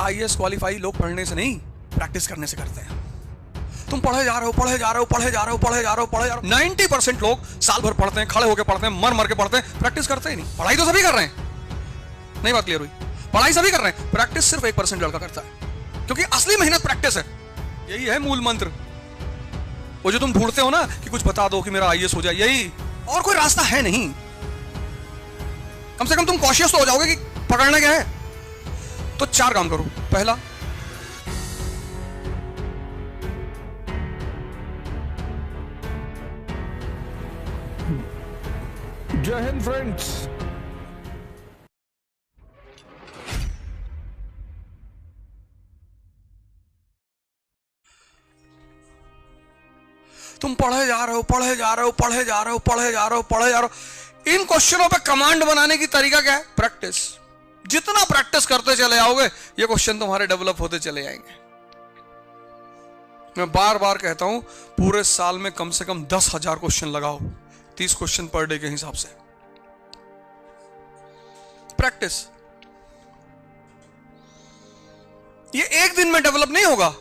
IAS qualify लोग पढ़ने से नहीं, प्रैक्टिस करने से करते हैं। तुम पढ़े जा रहे हो, पढ़े जा रहे हो, पढ़े जा रहे हो, पढ़े जा रहे हो, पढ़े जा रहे हो। 90% लोग साल भर पढ़ते हैं, खड़े होकर पढ़ते हैं, मर मर के पढ़ते हैं, प्रैक्टिस करते ही नहीं। पढ़ाई तो सभी कर रहे हैं, नहीं बात क्लियर हुई? पढ़ाई सभी कर रहे हैं, प्रैक्टिस सिर्फ 1% लड़का करता है, क्योंकि असली मेहनत प्रैक्टिस है। यही है मूल मंत्र। वो जो तुम ढूंढते हो ना कि कुछ बता दो कि मेरा आईएएस हो जाए, यही, और कोई रास्ता है नहीं। कम से कम तुम कॉशियस तो हो जाओगे कि पकड़ना क्या है। तो 4 काम करो। पहला, जय हिंद फ्रेंड्स। तुम पढ़े जा रहे हो, पढ़े जा रहे हो, पढ़े जा रहे हो, पढ़े जा रहे हो, पढ़े जा रहे हो। इन क्वेश्चनों पे कमांड बनाने की तरीका क्या है? प्रैक्टिस। जितना प्रैक्टिस करते चले आओगे, ये क्वेश्चन तुम्हारे डेवलप होते चले जाएंगे। मैं बार बार कहता हूं, पूरे साल में कम से कम 10,000 क्वेश्चन लगाओ, 30 क्वेश्चन पर डे के हिसाब से। प्रैक्टिस। ये एक दिन में डेवलप नहीं होगा।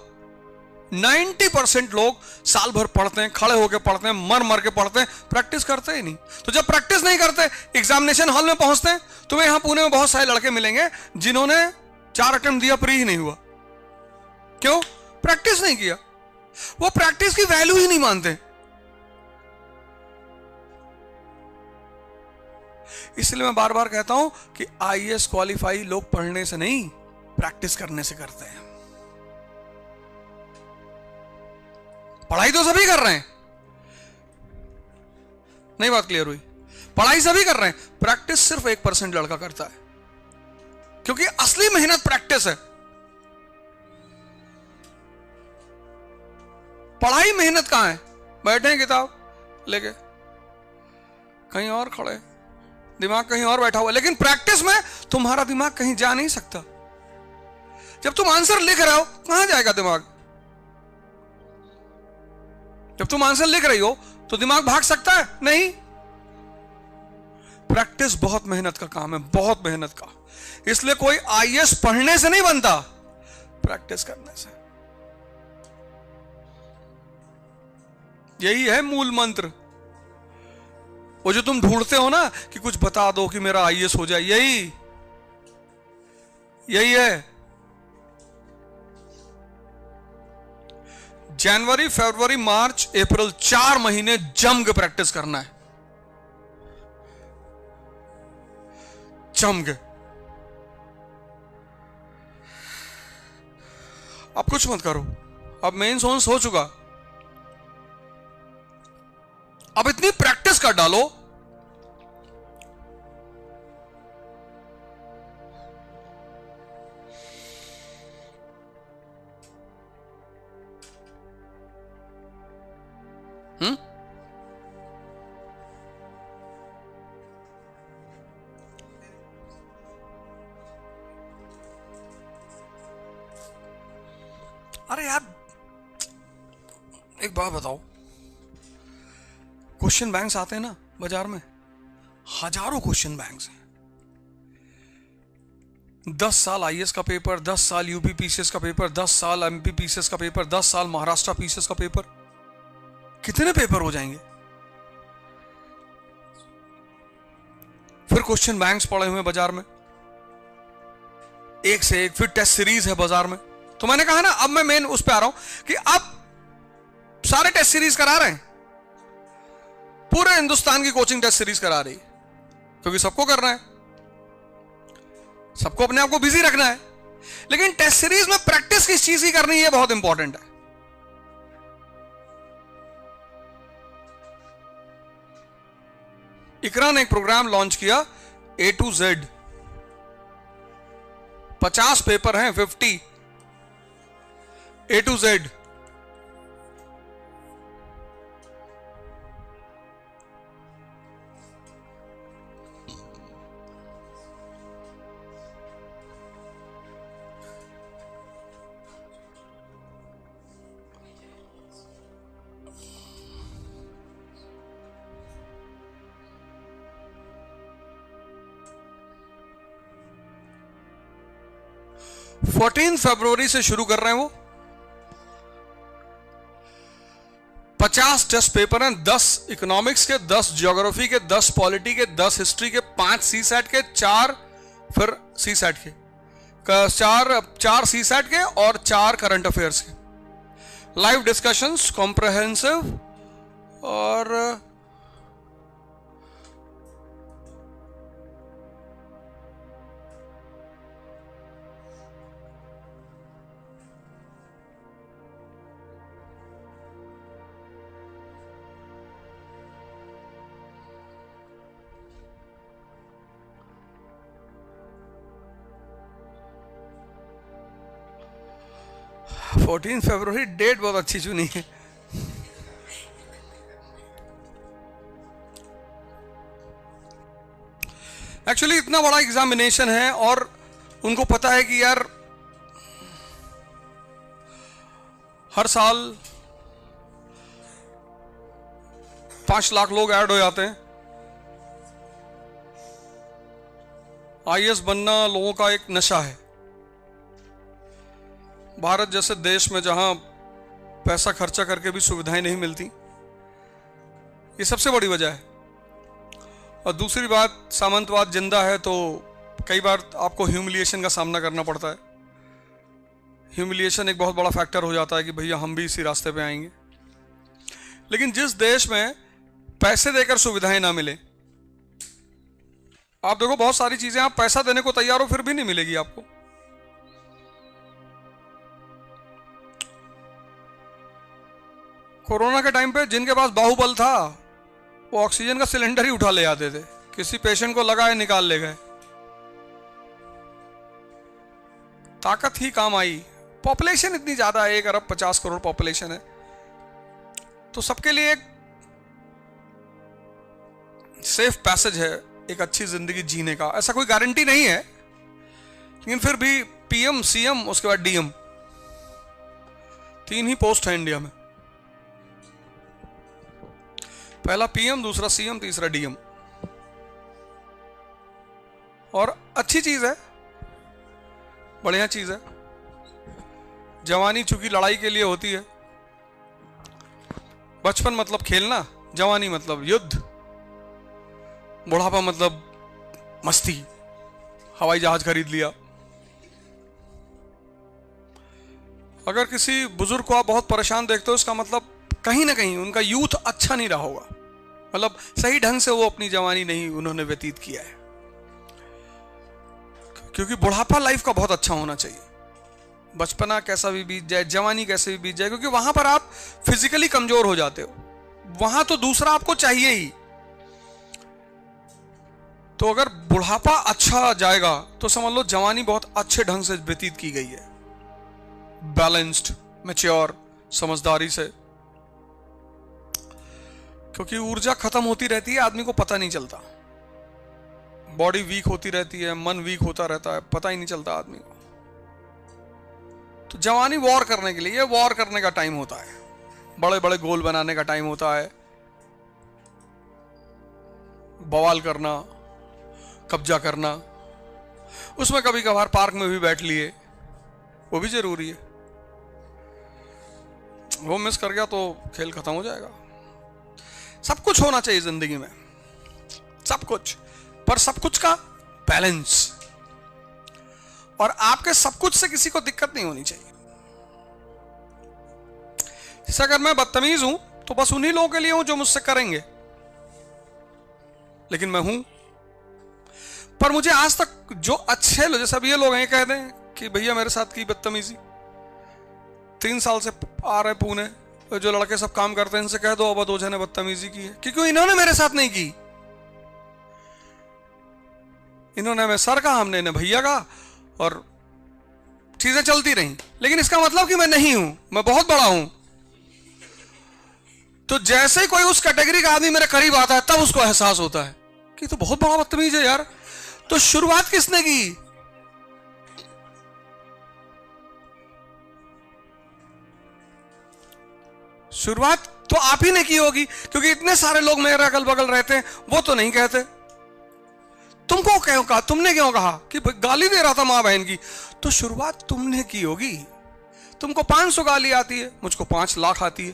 90% लोग साल भर पढ़ते हैं, खड़े होकर पढ़ते हैं, मर मर के पढ़ते हैं, प्रैक्टिस करते ही नहीं। तो जब प्रैक्टिस नहीं करते, एग्जामिनेशन हॉल में पहुंचते हैं, तुम्हें यहां पुणे में बहुत सारे लड़के मिलेंगे जिन्होंने 4 अटेम्प्ट दिया, प्री ही नहीं हुआ। क्यों? प्रैक्टिस नहीं किया। वो प्रैक्टिस की वैल्यू ही नहीं मानते। इसलिए मैं बार बार कहता हूं कि आईएएस क्वालिफाई लोग पढ़ने से नहीं, प्रैक्टिस करने से करते हैं। पढ़ाई तो सभी कर रहे हैं, नहीं बात क्लियर हुई? पढ़ाई सभी कर रहे हैं, प्रैक्टिस सिर्फ 1% लड़का करता है, क्योंकि असली मेहनत प्रैक्टिस है। पढ़ाई मेहनत कहां है? बैठे हैं किताब लेके, कहीं और खड़े, दिमाग कहीं और बैठा हुआ। लेकिन प्रैक्टिस में तुम्हारा दिमाग कहीं जा नहीं सकता। जब तुम आंसर लिख रहे हो, कहां जाएगा दिमाग? जब तुम आंसर लिख रही हो तो दिमाग भाग सकता है? नहीं। प्रैक्टिस बहुत मेहनत का काम है, बहुत मेहनत का। इसलिए कोई आईएएस पढ़ने से नहीं बनता, प्रैक्टिस करने से। यही है मूल मंत्र। वो जो तुम ढूंढते हो ना कि कुछ बता दो कि मेरा आईएएस हो जाए, यही है। जनवरी, फरवरी, मार्च, अप्रैल, 4 महीने जम के प्रैक्टिस करना है, जम के। अब कुछ मत करो, अब मेंस होन्स हो चुका। अब इतनी प्रैक्टिस कर डालो, अरे यार एक बात बताओ, क्वेश्चन बैंक्स आते हैं ना बाजार में, हजारों क्वेश्चन बैंक्स हैं। 10 साल आईएएस का पेपर, 10 साल यूपी पीसीएस का पेपर, 10 साल एमपी पीसीएस का पेपर, 10 साल महाराष्ट्र पीसीएस का पेपर, कितने पेपर हो जाएंगे? फिर क्वेश्चन बैंक्स पड़े हुए बाजार में, एक से एक। फिर टेस्ट सीरीज है बाजार में। तो मैंने कहा ना, अब मैं मेन उस पे आ रहा हूं कि अब सारे टेस्ट सीरीज करा रहे हैं, पूरे हिंदुस्तान की कोचिंग टेस्ट सीरीज करा रही है, क्योंकि सबको करना है, सबको अपने आप को बिजी रखना है। लेकिन टेस्ट सीरीज में प्रैक्टिस किस चीज की करनी है, बहुत इंपॉर्टेंट है। इकरा ने एक प्रोग्राम लॉन्च किया, A to Z। 50 पेपर हैं, 50 A to Z। 14 फरवरी से शुरू कर रहे हैं वो। 50 टेस्ट पेपर हैं, 10 इकोनॉमिक्स के, 10 ज्योग्राफी के, 10 पॉलिटी के, 10 हिस्ट्री के, 5 सी सेट के, 4 फिर सी सेट के, 4 सी सेट के और 4 करंट अफेयर्स के। लाइव डिस्कशंस, कॉम्प्रहेंसिव और फोर्टीन फरवरी डेट बहुत अच्छी चुनी है। एक्चुअली इतना बड़ा एग्जामिनेशन है और उनको पता है कि यार हर साल 5 लाख लोग ऐड हो जाते हैं। आईएएस बनना लोगों का एक नशा है। भारत जैसे देश में जहां पैसा खर्चा करके भी सुविधाएं नहीं मिलती, ये सबसे बड़ी वजह है। और दूसरी बात, सामंतवाद जिंदा है तो कई बार आपको ह्यूमिलिएशन का सामना करना पड़ता है। ह्यूमिलिएशन एक बहुत बड़ा फैक्टर हो जाता है कि भैया हम भी इसी रास्ते पे आएंगे। लेकिन जिस देश में पैसे देकर सुविधाएं ना मिले, आप देखो बहुत सारी चीजें आप पैसा देने को तैयार हो फिर भी नहीं मिलेगी आपको। कोरोना के टाइम पे जिनके पास बाहुबल था वो ऑक्सीजन का सिलेंडर ही उठा ले आते थे, किसी पेशेंट को लगाए निकाल ले गए। ताकत ही काम आई। पॉपुलेशन इतनी ज्यादा है, 1 अरब 50 करोड़ पॉपुलेशन है, तो सबके लिए एक सेफ पैसेज है एक अच्छी जिंदगी जीने का। ऐसा कोई गारंटी नहीं है, लेकिन फिर भी पीएम, सीएम, उसके बाद डीएम, 3 ही पोस्ट है इंडिया में। पहला पीएम, दूसरा सीएम, तीसरा डीएम। और अच्छी चीज है, बढ़िया चीज है। जवानी चूंकि लड़ाई के लिए होती है, बचपन मतलब खेलना, जवानी मतलब युद्ध, बुढ़ापा मतलब मस्ती, हवाई जहाज खरीद लिया। अगर किसी बुजुर्ग को आप बहुत परेशान देखते हो, इसका मतलब कहीं ना कहीं उनका यूथ अच्छा नहीं रहा होगा, मतलब सही ढंग से वो अपनी जवानी नहीं उन्होंने व्यतीत किया है। क्योंकि बुढ़ापा लाइफ का बहुत अच्छा होना चाहिए। बचपना कैसा भी बीत जाए, जवानी कैसे भी बीत जाए, क्योंकि वहां पर आप फिजिकली कमजोर हो जाते हो, वहां तो दूसरा आपको चाहिए ही। तो अगर बुढ़ापा अच्छा जाएगा तो समझ लो जवानी बहुत अच्छे ढंग से व्यतीत की गई है, बैलेंस्ड, मैच्योर, समझदारी से। क्योंकि ऊर्जा खत्म होती रहती है, आदमी को पता नहीं चलता। बॉडी वीक होती रहती है, मन वीक होता रहता है, पता ही नहीं चलता आदमी को। तो जवानी वॉर करने के लिए, ये वॉर करने का टाइम होता है, बड़े बड़े गोल बनाने का टाइम होता है, बवाल करना, कब्जा करना। उसमें कभी कभार पार्क में भी बैठ लिए, वो भी जरूरी है। वो मिस कर गया तो खेल खत्म हो जाएगा। सब कुछ होना चाहिए जिंदगी में, सब कुछ, पर सब कुछ का बैलेंस। और आपके सब कुछ से किसी को दिक्कत नहीं होनी चाहिए। जैसे अगर मैं बदतमीज हूं तो बस उन्हीं लोगों के लिए हूं जो मुझसे करेंगे, लेकिन मैं हूं। पर मुझे आज तक जो अच्छे लोग, जैसे अब ये लोग हैं, कह दें कि भैया मेरे साथ की बदतमीजी, 3 साल से आ रहे पुणे, जो लड़के सब काम करते हैं इनसे कह दो अब ओझा ने बदतमीजी की है, क्योंकि इन्होंने मेरे साथ नहीं की। इन्होंने हमें सर कहा, हमने इन्हें भैया कहा, और चीजें चलती रहीं। लेकिन इसका मतलब कि मैं नहीं हूं, मैं बहुत बड़ा हूं। तो जैसे ही कोई उस कैटेगरी का आदमी मेरे करीब आता है, तब उसको एहसास होता है कि तो बहुत बड़ा बदतमीज है यार। तो शुरुआत किसने की? शुरुआत तो आप ही ने की होगी, क्योंकि इतने सारे लोग मेरे अगल बगल रहते हैं, वो तो नहीं कहते। तुमको क्यों कहा, तुमने क्यों कहा कि गाली दे रहा था मां बहन की, तो शुरुआत तुमने की होगी। तुमको 500 गाली आती है, मुझको 5 लाख आती है।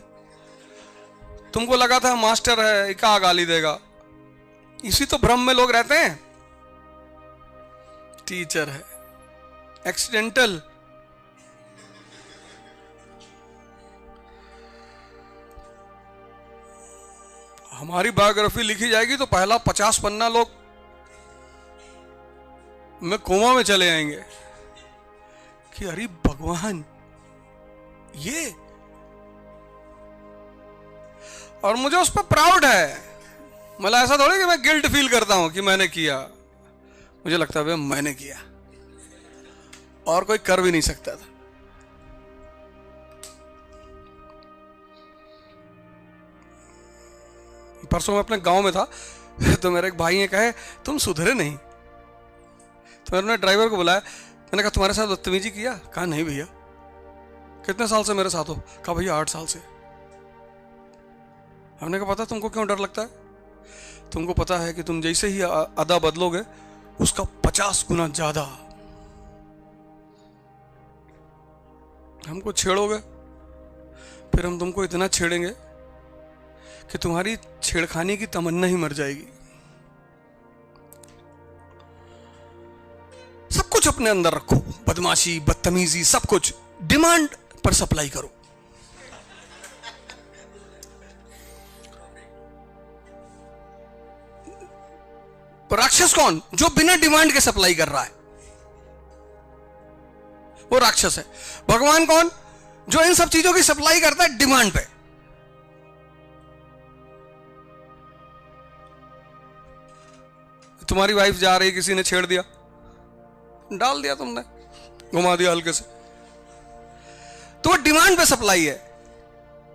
तुमको लगा था मास्टर है, क्या गाली देगा, इसी तो भ्रम में लोग रहते हैं। टीचर है, एक्सीडेंटल। हमारी बायोग्राफी लिखी जाएगी तो पहला 50 पन्ना लोग में कोमा में चले आएंगे कि अरे भगवान ये, और मुझे उस पर प्राउड है। मतलब ऐसा थोड़ी कि मैं गिल्ट फील करता हूं कि मैंने किया, मुझे लगता है मैंने किया और कोई कर भी नहीं सकता था। परसों मैं अपने गांव में था तो मेरे एक भाई ने कहे तुम सुधरे नहीं, तो मैंने ड्राइवर को बुलाया, मैंने कहा तुम्हारे साथ बदतमीजी किया? कहा नहीं भैया। कितने साल से मेरे साथ हो? कहा भैया 8 साल से। हमने कहा पता तुमको क्यों डर लगता है? तुमको पता है कि तुम जैसे ही अदा बदलोगे उसका 50 गुना ज्यादा हमको छेड़ोगे, फिर हम तुमको इतना छेड़ेंगे कि तुम्हारी छेड़खानी की तमन्ना ही मर जाएगी। सब कुछ अपने अंदर रखो, बदमाशी, बदतमीजी, सब कुछ डिमांड पर सप्लाई करो। राक्षस कौन? जो बिना डिमांड के सप्लाई कर रहा है, वो राक्षस है। भगवान कौन? जो इन सब चीजों की सप्लाई करता है डिमांड पे। तुम्हारी वाइफ जा रही, किसी ने छेड़ दिया, डाल दिया तुमने, घुमा दिया हल्के से, तो वो डिमांड पे सप्लाई है।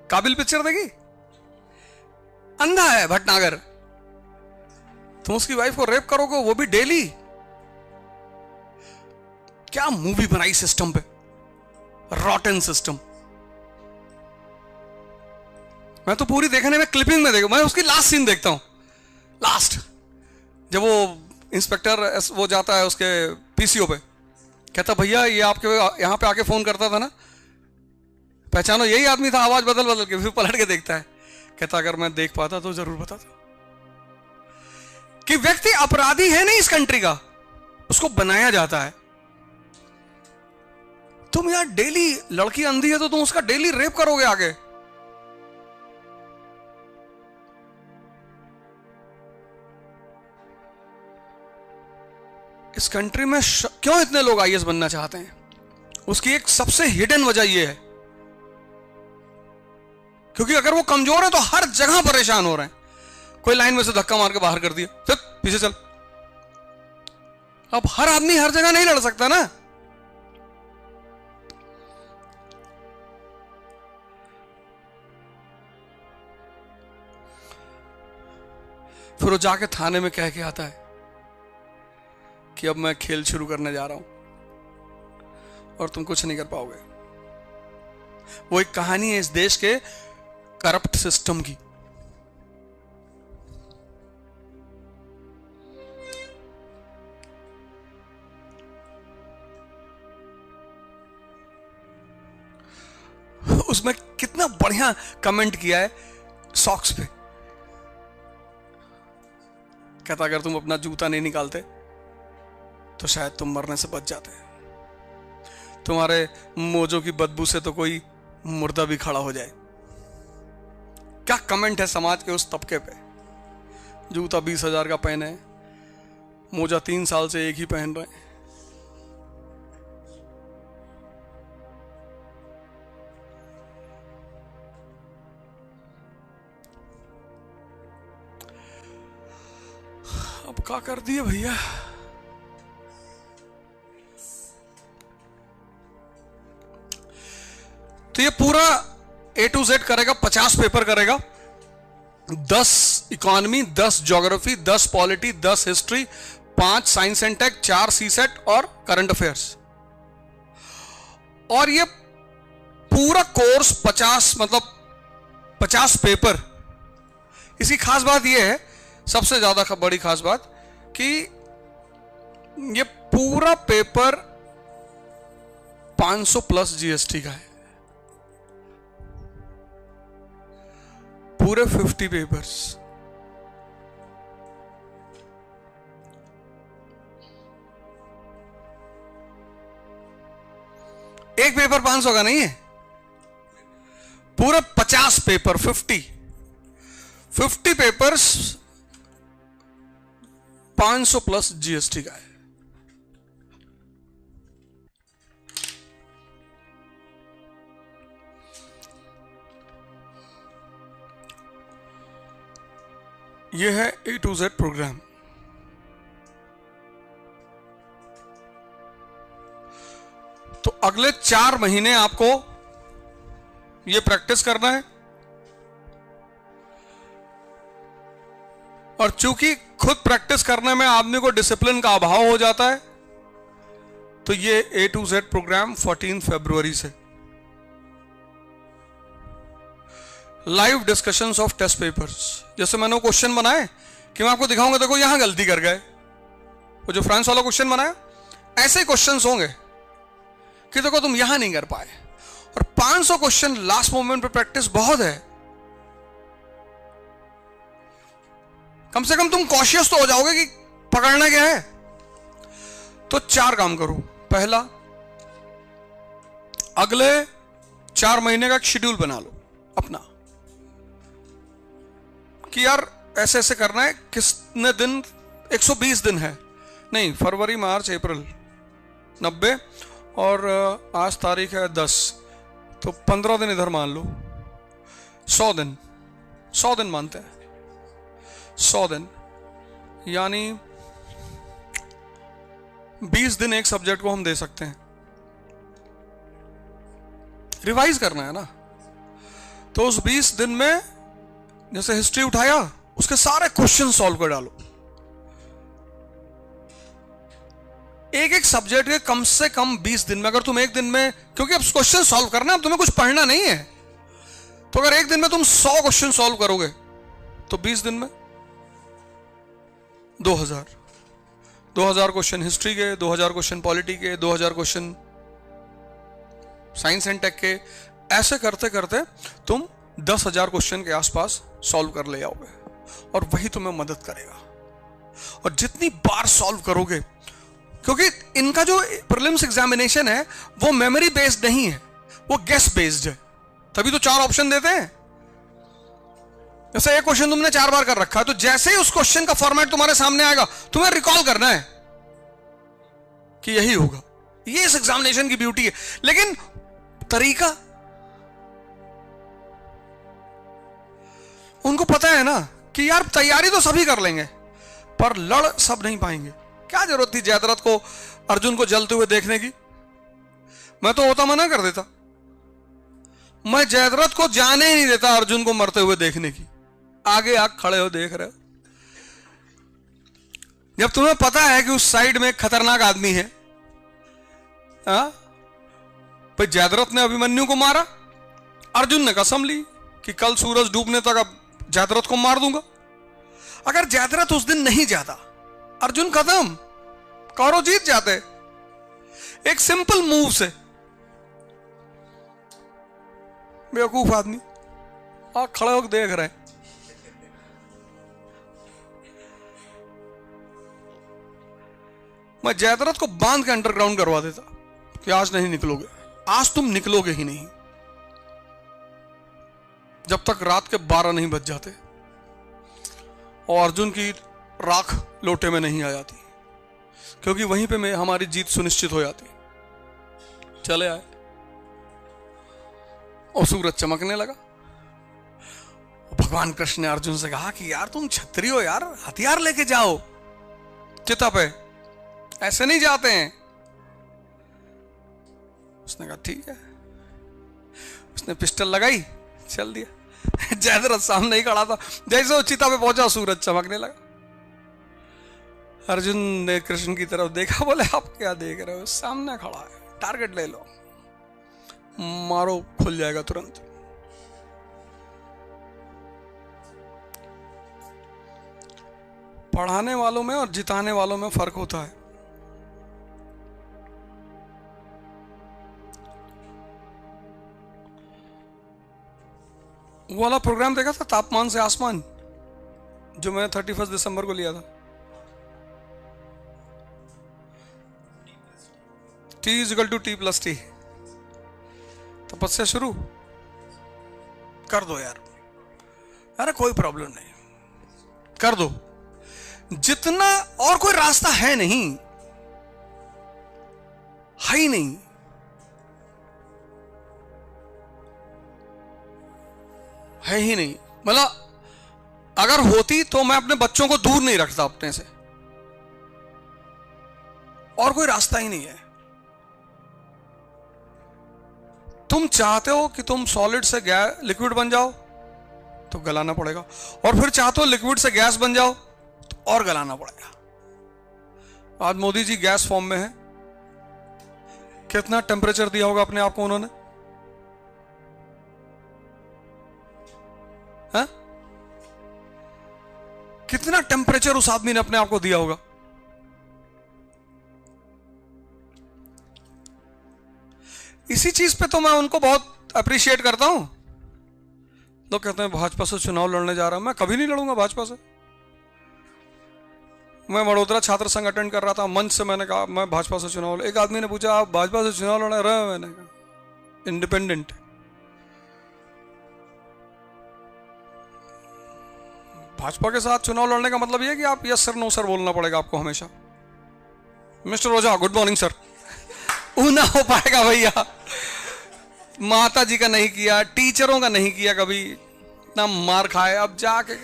काबिल पिक्चर देखी? अंधा है भटनागर, तुम उसकी वाइफ को रेप करोगे, वो भी डेली। क्या मूवी बनाई सिस्टम पे, रॉटन सिस्टम। मैं तो पूरी देखने में, क्लिपिंग में देखू, मैं उसकी लास्ट सीन देखता हूं। लास्ट जब वो इंस्पेक्टर वो जाता है उसके पीसीओ पे, कहता भैया ये आपके यहां पे आके फोन करता था ना, पहचानो यही आदमी था, आवाज बदल बदल के। फिर पलट के देखता है, कहता अगर मैं देख पाता तो जरूर बताता। कि व्यक्ति अपराधी है नहीं इस कंट्री का, उसको बनाया जाता है। तुम यार डेली, लड़की अंधी है तो तुम उसका डेली रेप करोगे आगे। इस कंट्री में क्यों इतने लोग आईएएस बनना चाहते हैं? उसकी एक सबसे हिडन वजह यह है क्योंकि अगर वो कमजोर है तो हर जगह परेशान हो रहे हैं। कोई लाइन में से धक्का मार के बाहर कर दिया, चल पीछे चल। अब हर आदमी हर जगह नहीं लड़ सकता ना। फिर वो जाके थाने में कह के आता है कि अब मैं खेल शुरू करने जा रहा हूं और तुम कुछ नहीं कर पाओगे। वो एक कहानी है इस देश के करप्ट सिस्टम की। उसमें कितना बढ़िया कमेंट किया है सॉक्स पे। कहता अगर तुम अपना जूता नहीं निकालते तो शायद तुम मरने से बच जाते। तुम्हारे मोजों की बदबू से तो कोई मुर्दा भी खड़ा हो जाए। क्या कमेंट है समाज के उस तबके पे। जूता 20,000 का पहने, मोजा 3 साल से एक ही पहन रहे हैं। अब क्या कर दिए भैया। तो ये पूरा A to Z करेगा, 50 पेपर करेगा, 10 economy, 10 geography, 10 polity, 10 history, 5 science and tech, 4 CSAT और करंट अफेयर्स। और ये पूरा कोर्स 50 मतलब 50 पेपर। इसकी खास बात यह है, सबसे ज्यादा बड़ी खास बात, कि ये पूरा पेपर 500 प्लस जीएसटी का है, पूरे 50 पेपर्स। एक पेपर 500 का नहीं है, पूरे 50 पेपर, 50 पेपर्स 500 प्लस जीएसटी का है। यह है A to Z प्रोग्राम। तो अगले 4 महीने आपको यह प्रैक्टिस करना है, और चूंकि खुद प्रैक्टिस करने में आदमी को डिसिप्लिन का अभाव हो जाता है, तो ये A to Z प्रोग्राम 14 फरवरी से live discussions of test papers. जैसे मैंने क्वेश्चन बनाए कि मैं आपको दिखाऊंगा, देखो यहां गलती कर गए, वो जो फ्रांस वाला क्वेश्चन बनाया, ऐसे क्वेश्चंस होंगे कि देखो तुम यहां नहीं कर पाए। और 500 क्वेश्चन लास्ट मोमेंट पे प्रैक्टिस बहुत है। कम से कम तुम कॉशियस तो हो जाओगे कि पकड़ना क्या है। तो 4 काम करो। पहला, अगले 4 महीने का एक शेड्यूल बना लो अपना, कि यार ऐसे ऐसे करना है। कितने दिन? 120 दिन है नहीं, फरवरी, मार्च, अप्रैल 90, और आज तारीख है 10, तो 15 दिन इधर मान लो। 100 दिन मानते हैं, 100 दिन यानी 20 दिन एक सब्जेक्ट को हम दे सकते हैं। रिवाइज करना है ना, तो उस 20 दिन में जैसे हिस्ट्री उठाया, उसके सारे क्वेश्चन सॉल्व कर डालो। एक सब्जेक्ट के कम से कम 20 दिन में। अगर तुम एक दिन में, क्योंकि अब क्वेश्चन सॉल्व करना, अब तुम्हें कुछ पढ़ना नहीं है, तो अगर एक दिन में तुम 100 क्वेश्चन सॉल्व करोगे, तो 20 दिन में 2000 क्वेश्चन हिस्ट्री के, 2000 क्वेश्चन पॉलिटी के, 2000 क्वेश्चन साइंस एंड टेक के। ऐसे करते करते तुम 10,000 क्वेश्चन के आसपास सॉल्व कर ले आओगे, और वही तुम्हें मदद करेगा। और जितनी बार सॉल्व करोगे, क्योंकि इनका जो प्रीलिम्स एग्जामिनेशन है वो मेमोरी बेस्ड नहीं है, वो गेस बेस्ड है, तभी तो 4 ऑप्शन देते हैं। जैसे एक क्वेश्चन तुमने 4 बार कर रखा है, तो जैसे ही उस क्वेश्चन का फॉर्मेट तुम्हारे सामने आएगा, तुम्हें रिकॉल करना है कि यही होगा। ये इस एग्जामिनेशन की ब्यूटी है। लेकिन तरीका उनको पता है ना कि यार तैयारी तो सभी कर लेंगे, पर लड़ सब नहीं पाएंगे। क्या जरूरत थी जयद्रथ को, अर्जुन को जलते हुए देखने की? मैं तो होता मना कर देता। मैं जयद्रथ को जाने ही नहीं देता अर्जुन को मरते हुए देखने की। आगे आग खड़े हो देख रहे हो। जब तुम्हें पता है कि उस साइड में एक खतरनाक आदमी है, भाई जयद्रथ ने अभिमन्यु को मारा, अर्जुन ने कसम ली कि कल सूरज डूबने तक अब जयद्रथ को मार दूंगा। अगर जयद्रथ उस दिन नहीं जाता, अर्जुन खत्म, कौरव जीत जाते एक सिंपल मूव से। बेवकूफ आदमी खड़े होकर देख रहे हैं। मैं जयद्रथ को बांध के अंडरग्राउंड करवा देता कि आज नहीं निकलोगे, आज तुम निकलोगे ही नहीं, जब तक रात के 12 नहीं बज जाते और अर्जुन की राख लोटे में नहीं आ जाती, क्योंकि वहीं पे मैं हमारी जीत सुनिश्चित हो जाती। चले आए और सूरज चमकने लगा। भगवान कृष्ण ने अर्जुन से कहा कि यार तुम क्षत्रिय हो यार, हथियार लेके जाओ चिता पे, ऐसे नहीं जाते हैं। उसने कहा ठीक है। उसने पिस्टल लगाई, चल दिया। जयद्रथ सामने ही खड़ा था। जैसे वो चिता पे पहुंचा, सूरज चमकने लगा। अर्जुन ने कृष्ण की तरफ देखा, बोले आप क्या देख रहे हो, सामने खड़ा है, टारगेट ले लो, मारो, खुल जाएगा तुरंत। पढ़ाने वालों में और जिताने वालों में फर्क होता है। वो वाला प्रोग्राम देखा था, तापमान से आसमान, जो मैंने 31 दिसंबर को लिया था। T=T+T। तपस्या शुरू कर दो यार, अरे कोई प्रॉब्लम नहीं, कर दो जितना, और कोई रास्ता है नहीं, है ही नहीं। है ही नहीं, मतलब अगर होती तो मैं अपने बच्चों को दूर नहीं रखता अपने से, और कोई रास्ता ही नहीं है। तुम चाहते हो कि तुम सॉलिड से लिक्विड बन जाओ तो गलाना पड़ेगा, और फिर चाहते हो लिक्विड से गैस बन जाओ तो और गलाना पड़ेगा। आज मोदी जी गैस फॉर्म में है, कितना टेम्परेचर दिया होगा अपने आप को उन्होंने, है? कितना टेम्परेचर उस आदमी ने अपने आप को दिया होगा। इसी चीज पे तो मैं उनको बहुत अप्रिशिएट करता हूं। लोग कहते हैं भाजपा से चुनाव लड़ने जा रहा हूं, मैं कभी नहीं लड़ूंगा भाजपा से। मैं वडोदरा छात्र संघ अटेंड कर रहा था, मंच से मैंने कहा मैं भाजपा से चुनाव, एक आदमी ने पूछा आप भाजपा से चुनाव लड़ रहे हैं? मैंने कहा इंडिपेंडेंट। भाजपा के साथ चुनाव लड़ने का मतलब यह कि आप यस सर नो सर बोलना पड़ेगा आपको हमेशा। मिस्टर ओझा गुड मॉर्निंग सर, ना हो पाएगा भैया। माता जी का नहीं किया, टीचरों का नहीं किया कभी, ना मार खाए, अब जाके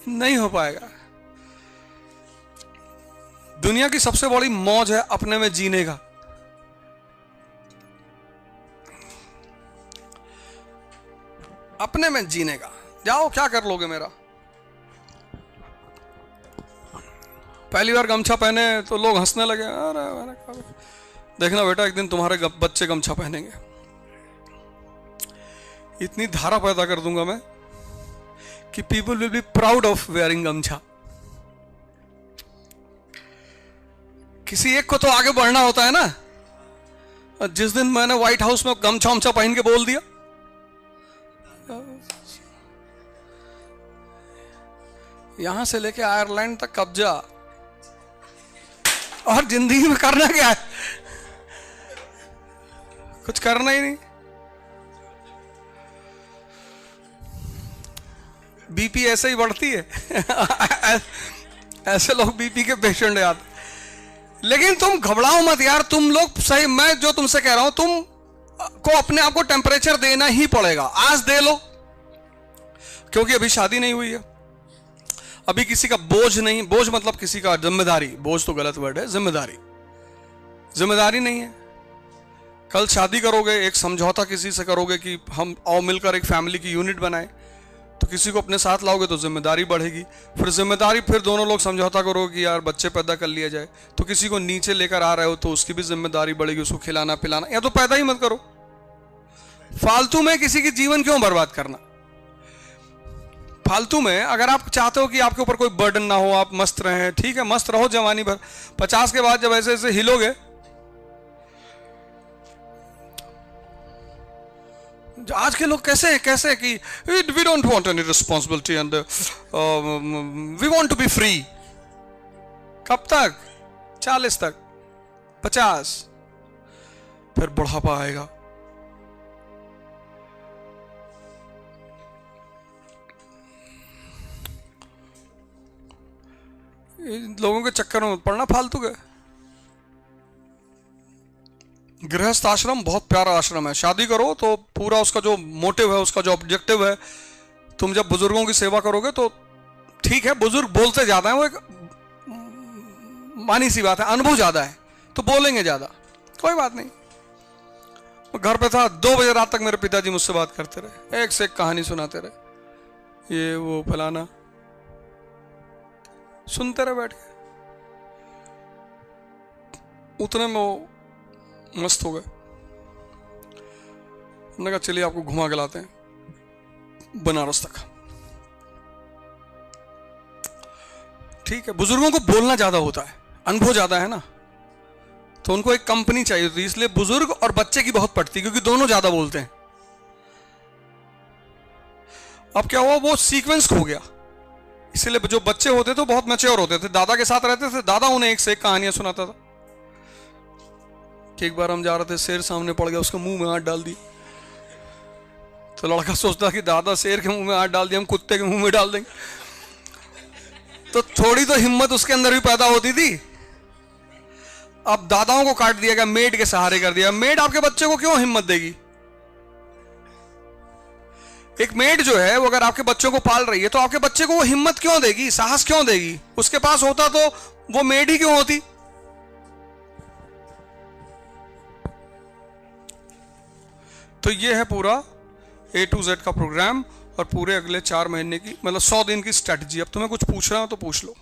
नहीं हो पाएगा। दुनिया की सबसे बड़ी मौज है अपने में जीने का। अपने में जीने का, जाओ क्या कर लोगे मेरा। पहली बार गमछा पहने तो लोग हंसने लगे, अरे मैंने कहा देखना बेटा एक दिन तुम्हारे बच्चे गमछा पहनेंगे, इतनी धारा पैदा कर दूंगा मैं कि people will be proud of wearing गमछा। किसी एक को तो आगे बढ़ना होता है ना। जिस दिन मैंने व्हाइट हाउस में गमछा उमछा पहन के बोल दिया, यहां से लेके आयरलैंड तक कब्जा, और जिंदगी में करना क्या है? कुछ करना ही नहीं। बीपी ऐसे ही बढ़ती है। ऐसे लोग बीपी के पेशेंट याद। लेकिन तुम घबराओ मत यार, तुम लोग सही, मैं जो तुमसे कह रहा हूं, तुम को अपने आप को टेम्परेचर देना ही पड़ेगा। आज दे लो, क्योंकि अभी शादी नहीं हुई है, अभी किसी का बोझ नहीं, बोझ मतलब किसी का जिम्मेदारी, बोझ तो गलत वर्ड है, जिम्मेदारी, जिम्मेदारी नहीं है। कल शादी करोगे, एक समझौता किसी से करोगे कि हम आओ मिलकर एक फैमिली की यूनिट बनाए, तो किसी को अपने साथ लाओगे तो जिम्मेदारी बढ़ेगी, फिर जिम्मेदारी, फिर दोनों लोग समझौता करोगे कि यार बच्चे पैदा कर लिया जाए, तो किसी को नीचे लेकर आ रहे हो तो उसकी भी जिम्मेदारी बढ़ेगी, उसको खिलाना पिलाना, या तो पैदा ही मत करो। फालतू में किसी की जीवन क्यों बर्बाद करना? फालतू में, अगर आप चाहते हो कि आपके ऊपर कोई बर्डन ना हो, आप मस्त रहें, ठीक है मस्त रहो जवानी भर, 50 के बाद जब ऐसे ऐसे हिलोगे, आज के लोग कैसे हैं, कैसे कि we don't want any responsibility and we want to be free. कब तक? 40 तक, 50, फिर बुढ़ापा आएगा। इन लोगों के चक्कर में पड़ना फालतू के। गृहस्थ आश्रम बहुत प्यारा आश्रम है, शादी करो तो पूरा उसका जो मोटिव है, उसका जो ऑब्जेक्टिव है, तुम जब बुजुर्गों की सेवा करोगे तो ठीक है, बुजुर्ग बोलते ज्यादा है, वो एक मानी सी बात है, अनुभव ज्यादा है तो बोलेंगे ज्यादा, कोई बात नहीं। घर पे था, 2 बजे रात तक मेरे पिताजी मुझसे बात करते रहे, एक से एक कहानी सुनाते रहे, ये वो फलाना, सुनते रहे बैठ के। उतने में वो मस्त हो गए। हमने कहा चलिए आपको घुमा के लाते हैं बनारस तक। ठीक है, बुजुर्गों को बोलना ज्यादा होता है, अनुभव ज्यादा है ना, तो उनको एक कंपनी चाहिए होती है, इसलिए बुजुर्ग और बच्चे की बहुत पड़ती है, क्योंकि दोनों ज्यादा बोलते हैं। अब क्या हुआ, वो सीक्वेंस खो गया। इसलिए जो बच्चे होते थे बहुत मैच्योर होते थे, दादा के साथ रहते थे, दादा उन्हें एक से एक कहानियां सुनाता था। कि एक बार हम जा रहे थे, शेर सामने पड़ गया, उसके मुंह में हाथ डाल दी। तो लड़का सोचता कि दादा शेर के मुंह में हाथ डाल दिया, हम कुत्ते के मुंह में डाल देंगे। तो थोड़ी तो हिम्मत उसके अंदर भी पैदा होती थी। अब दादाओं को काट दिया गया, मेड के सहारे कर दिया। मेड आपके बच्चे को क्यों हिम्मत देगी? एक मेड जो है वो अगर आपके बच्चों को पाल रही है तो आपके बच्चे को वो हिम्मत क्यों देगी, साहस क्यों देगी? उसके पास होता तो वो मेड ही क्यों होती? तो ये है पूरा A to Z का प्रोग्राम और पूरे अगले 4 महीने की, मतलब 100 दिन की स्ट्रेटजी। अब तुम्हें कुछ पूछना हो तो पूछ लो।